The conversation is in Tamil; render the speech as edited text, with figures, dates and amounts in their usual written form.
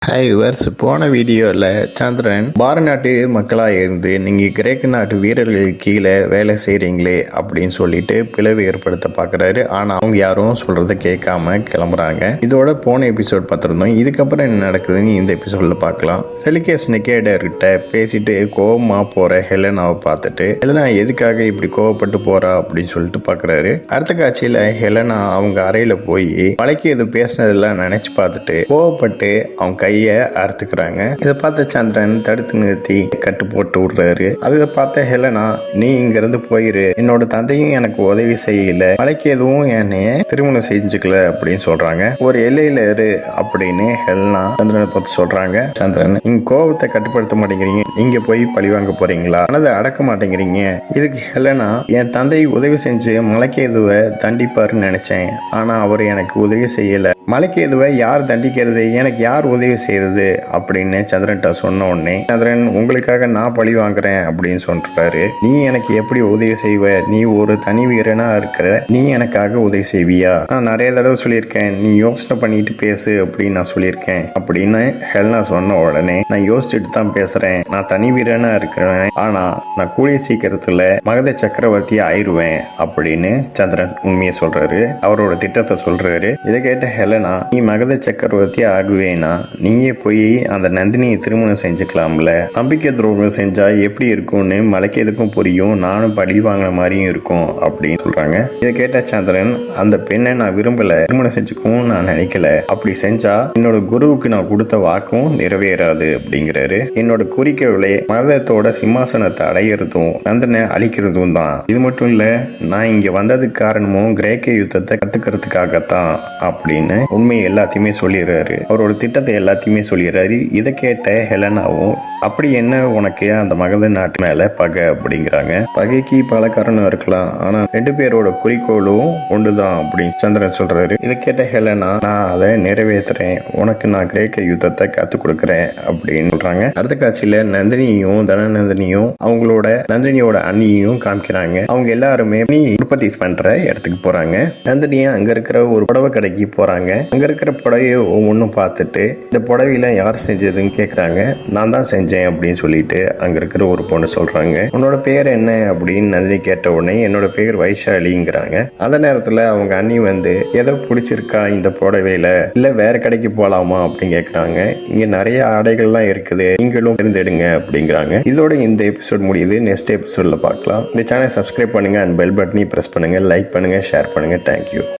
ஹாய் விவர்ஸ், போன வீடியோவில் சந்திரன் பாரத நாட்டு மக்களாக இருந்து நீங்கள் கிரேக்க நாட்டு வீரர்களுக்கு கீழே வேலை செய்கிறீங்களே அப்படின்னு சொல்லிட்டு பிளவு ஏற்படுத்த பார்க்குறாரு. ஆனால் அவங்க யாரும் சொல்கிறத கேட்காம கிளம்புறாங்க. இதோட போன எபிசோட் பார்த்துருந்தோம். இதுக்கப்புறம் என்ன நடக்குதுன்னு இந்த எபிசோடில் பார்க்கலாம். செலிகேஸ் நிக்கேடர்கிட்ட பேசிட்டு கோவமாக போகிற ஹெலனாவை பார்த்துட்டு ஹெலனா எதுக்காக இப்படி கோவப்பட்டு போகிறா அப்படின்னு சொல்லிட்டு பார்க்குறாரு. அடுத்த காட்சியில் ஹெலனா அவங்க அறையில் போய் மலைக்கு எது பேசினதெல்லாம் நினச்சி பார்த்துட்டு கோவப்பட்டு அவங்க கையை அறுத்துக்கிறாங்க. இதை பார்த்த சந்திரன் தடுத்து நிறுத்தி கட்டு போட்டு விடுறாரு. அதை பார்த்த ஹெலனா, நீ இங்க இருந்து போயிரு, என்னோட தந்தையும் எனக்கு உதவி செய்யல, மலைக்கு எதுவும் என்னைய திருமணம் செஞ்சுக்கல அப்படின்னு சொல்றாங்க. ஒரு எல்லையில இரு அப்படின்னு ஹெலனா சந்திரனை பார்த்து சொல்றாங்க. சந்திரன், நீங்க கோபத்தை கட்டுப்படுத்த மாட்டேங்கிறீங்க, நீங்க போய் பழி வாங்க போறீங்களா, அதை அடக்க மாட்டேங்கிறீங்க. இதுக்கு ஹெலனா, என் தந்தை உதவி செஞ்சு மலைக்கேதுவை தண்டிப்பாருன்னு நினைச்சேன், ஆனா அவர் எனக்கு உதவி செய்யல. மலைக்கேதுவை யார் தண்டிக்கிறது, எனக்கு யார் உதவி செய்யறது அப்படின்னு சந்திரன்ட்ட சொன்ன உடனே சந்திரன், உங்களுக்காக நான் பழி வாங்குறேன் அப்படின்னு சொல்றாரு. நீ எனக்கு எப்படி உதவி செய்வ, நீ ஒரு தனி வீரனா இருக்கிற, நீ எனக்காக உதவி செய்வியா? நான் நிறைய தடவை சொல்லியிருக்கேன், நீ யோசனை பண்ணிட்டு பேசு அப்படின்னு நான் சொல்லியிருக்கேன் அப்படின்னு ஹெலனா சொன்ன உடனே, நான் யோசிச்சுட்டு தான் பேசுறேன், நான் தனி வீரனா இருக்கிறேன், ஆனா நான் கூடிய சீக்கிரத்துல மகத சக்கரவர்த்தி ஆயிடுவேன் அப்படின்னு சந்திரன் உண்மையை சொல்றாரு. அவரோட திட்டத்தை சொல்றாரு. இதை கேட்ட ஹெலனா, நீ மகத சக்கரவர்த்தி ஆகுவேனா, நீயே போய் அந்த நந்தினியை திருமணம் செஞ்சுக்கலாம்ல, நம்பிக்கை துரோகம் செஞ்சா எப்படி இருக்கும்னு மலைக்கேதுக்கும் புரியும், நானும் பழி வாங்கின மாதிரியும் இருக்கும் அப்படின்னு சொல்றாங்க. இதை கேட்ட சந்திரன், அந்த பெண்ணை நான் விரும்பல, திருமணம் செஞ்சுக்கவும் நான் நினைக்கல, அப்படி செஞ்சா என்னோட குருவுக்கு நான் கொடுத்த வாக்கும் நிறைவேறாது அப்படிங்கிறாரு. என்னோட குறிக்கோளே மகதத்தோட சிம்மாசனத்தை அடையிறதும் நந்தனை அழிக்கிறதும் தான். இது மட்டும் இல்ல, நான் இங்க வந்ததுக்கு காரணமும் கிரேக்க யுத்தத்தை கத்துக்கிறதுக்காகத்தான் அப்படின்னு உண்மையை எல்லாத்தையுமே சொல்லிடுறாரு. அவரோட திட்டத்தை எல்லாத்தையுமே சொல்லிடுறாரு. இதை கேட்ட ஹெலனாவும், அப்படி என்ன உனக்கு அந்த மகத நாட்டு மேல பகை அப்படிங்கிறாங்க. பகைக்கு பல காரணம் இருக்கலாம், ஆனா ரெண்டு பேரோட குறிக்கோளும் ஒன்றுதான் அப்படின்னு சந்திரன் சொல்றாரு. இதை கேட்ட ஹெலனா, நான் அதை நிறைவேற்றுறேன், உனக்கு நான் கிரேக்க யுத்தத்தை கத்துக் கொடுக்குறேன் அப்படின்னு சொல்றாங்க. அடுத்த காட்சியில நந்தினியும் தனநந்தினியும் அவங்களோட நந்தினியோட அண்ணியும் காமிக்கிறாங்க. அவங்க எல்லாருமே உற்பத்தி பண்ற இடத்துக்கு போறாங்க. நந்தினியை அங்க இருக்கிற ஒரு புடவை கடைக்கு போறாங்க. அங்க இருக்கிற புடவையை ஒவ்வொன்றும் பார்த்துட்டு, இந்த புடவையில யார் செஞ்சதுன்னு கேட்குறாங்க. நான் தான் செஞ்சேன் அப்படின்னு சொல்லிட்டு அங்க இருக்கிற ஒரு பொண்ணு சொல்றாங்க. உன்னோட பேர் என்ன அப்படின்னு நந்தினி கேட்ட உடனே, என்னோட பேர் வைஷாலிங்கிறாங்க. அந்த நேரத்துல அவங்க அண்ணி வந்து, எதோ பிடிச்சிருக்கா இந்த புடவையில, இல்ல வேற கடைக்கு போலாமா அப்படின்னு கேட்கறாங்க. இங்க நிறைய ஆடைகள்லாம் இருக்குது, நீங்களும் தேர்ந்தெடுங்க அப்படிங்கிறாங்க. இதோட இந்த எபிசோட் முடியுது. நெக்ஸ்ட் எபிசோட்ல பார்க்கலாம். இந்த சேனலை சப்ஸ்கிரைப் பண்ணுங்க அண்ட் பெல் பட்டனை பிரஸ் பண்ணுங்க, லைக் பண்ணுங்க, ஷேர் பண்ணுங்க. தேங்க்யூ.